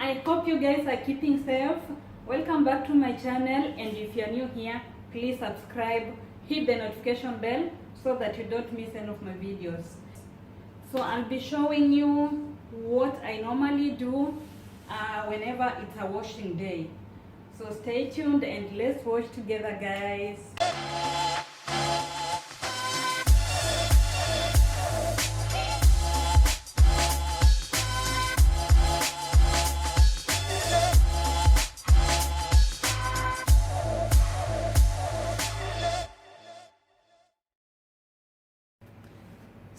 I hope you guys are keeping safe. Welcome back to my channel, and if you're new here, please subscribe, hit the notification bell so that you don't miss any of my videos. So I'll be showing you what I normally do whenever it's a washing day. So stay tuned and let's wash together, guys.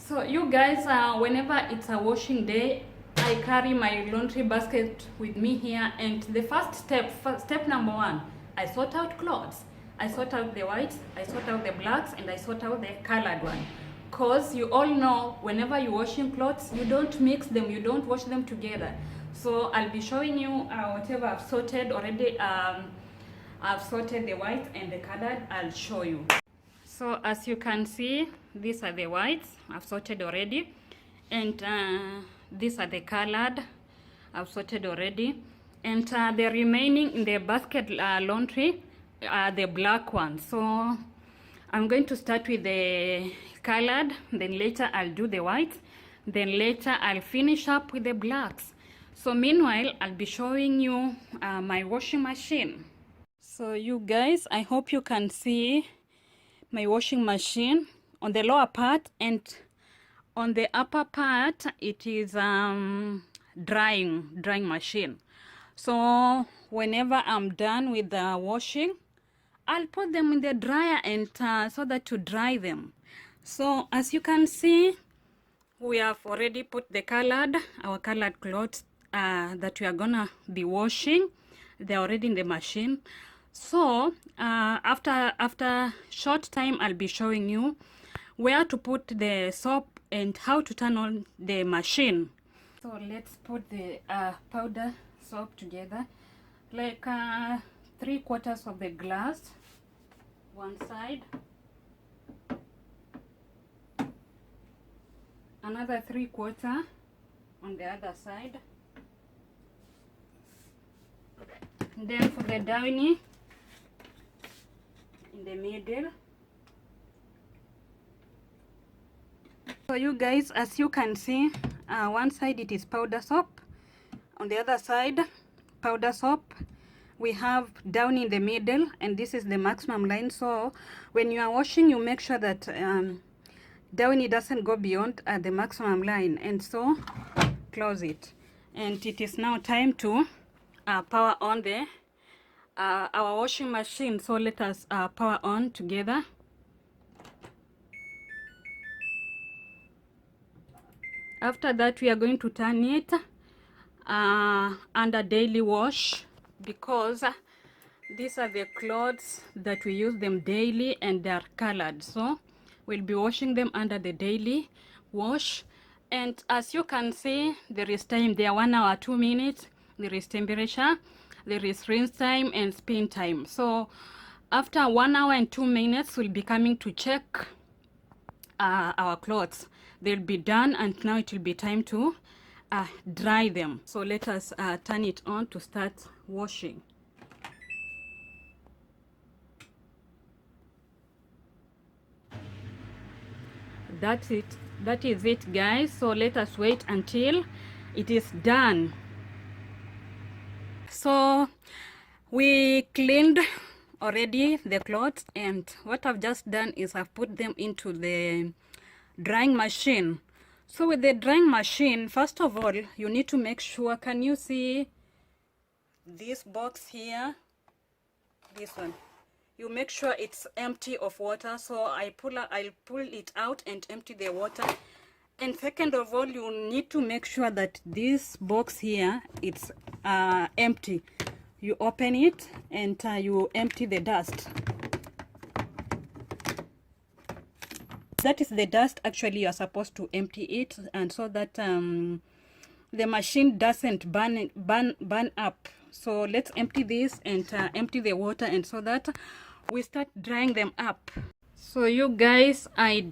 So you guys, whenever it's a washing day, I carry my laundry basket with me here, and the first step number one, I sort out clothes. I sort out the whites, I sort out the blacks, and I sort out the colored one. Cause you all know, whenever you're washing clothes, you don't mix them, you don't wash them together. So I'll be showing you whatever I've sorted already. I've sorted the whites and the colored. I'll show you. So as you can see, these are the whites I've sorted already, and these are the colored I've sorted already, and the remaining in the basket laundry are the black ones. So I'm going to start with the colored, then later I'll do the whites, then later I'll finish up with the blacks. So meanwhile, I'll be showing you my washing machine. So you guys, I hope you can see my washing machine on the lower part, and on the upper part it is drying machine. So whenever I'm done with the washing, I'll put them in the dryer and so that to dry them. So as you can see, we have already put our colored clothes that we are gonna be washing. They're already in the machine. So after short time, I'll be showing you where to put the soap and how to turn on the machine. So let's put the powder soap together, like 3/4 of the glass one side, another 3/4 on the other side, and then for the downy in the middle. So you guys, as you can see, one side it is powder soap, on the other side powder soap. We have down in the middle, and this is the maximum line. So when you are washing, you make sure that downy doesn't go beyond the maximum line, and so close it. And it is now time to power on the our washing machine. So let us power on together. After that, we are going to turn it under daily wash, because these are the clothes that we use them daily and they are colored. So we'll be washing them under the daily wash. And as you can see, there is time there, 1 hour 2 minutes. There is temperature, there is rinse time and spin time. So after 1 hour and 2 minutes, we'll be coming to check our clothes. They'll be done, and now it will be time to dry them. So let us turn it on to start washing. That is it, guys. So let us wait until it is done. So we cleaned already the clothes, and what I've just done is I've put them into the drying machine. So with the drying machine, first of all, you need to make sure, can you see this box here, this one? You make sure it's empty of water. So I'll pull it out and empty the water. And second of all, you need to make sure that this box here, it's empty. You open it and you empty the dust. That is the dust. Actually, you are supposed to empty it, and so that the machine doesn't burn up. So let's empty this and empty the water, and so that we start drying them up. So you guys, I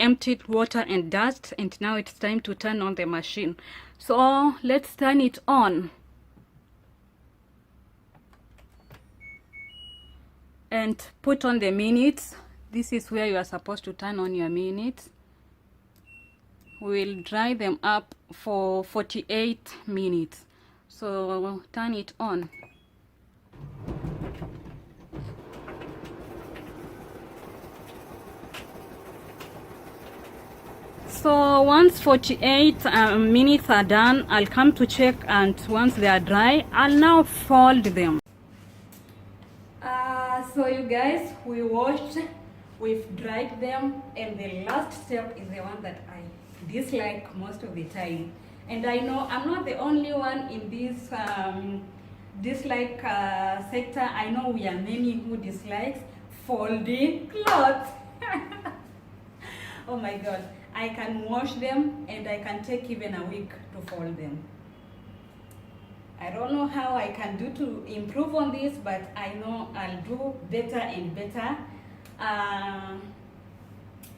emptied water and dust, and now it's time to turn on the machine. So let's turn it on. and put on the minutes. This is where you are supposed to turn on your minutes. We'll dry them up for 48 minutes. So turn it on. So once 48 minutes are done, I'll come to check, and once they are dry, I'll now fold them. So you guys, we washed, we've dried them, and the last step is the one that I dislike most of the time. And I know I'm not the only one in this dislike sector. I know we are many who dislikes folding clothes. Oh my god, I can wash them and I can take even a week to fold them. I don't know how I can do to improve on this, but I know I'll do better and better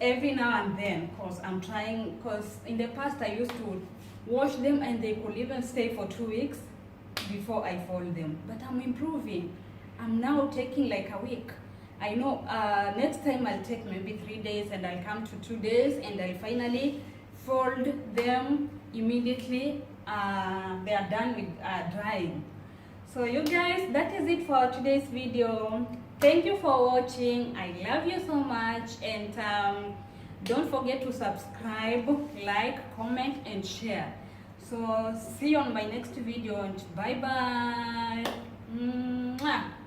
every now and then, because I'm trying, because in the past I used to wash them and they could even stay for 2 weeks before I fold them, but I'm improving. I'm now taking like a week. I know next time I'll take maybe 3 days and I'll come to 2 days and I'll finally fold them immediately they are done with drying. So you guys, that is it for today's video. Thank you for watching. I love you so much, and don't forget to subscribe, like, comment and share. So see you on my next video, and bye bye. Mwah.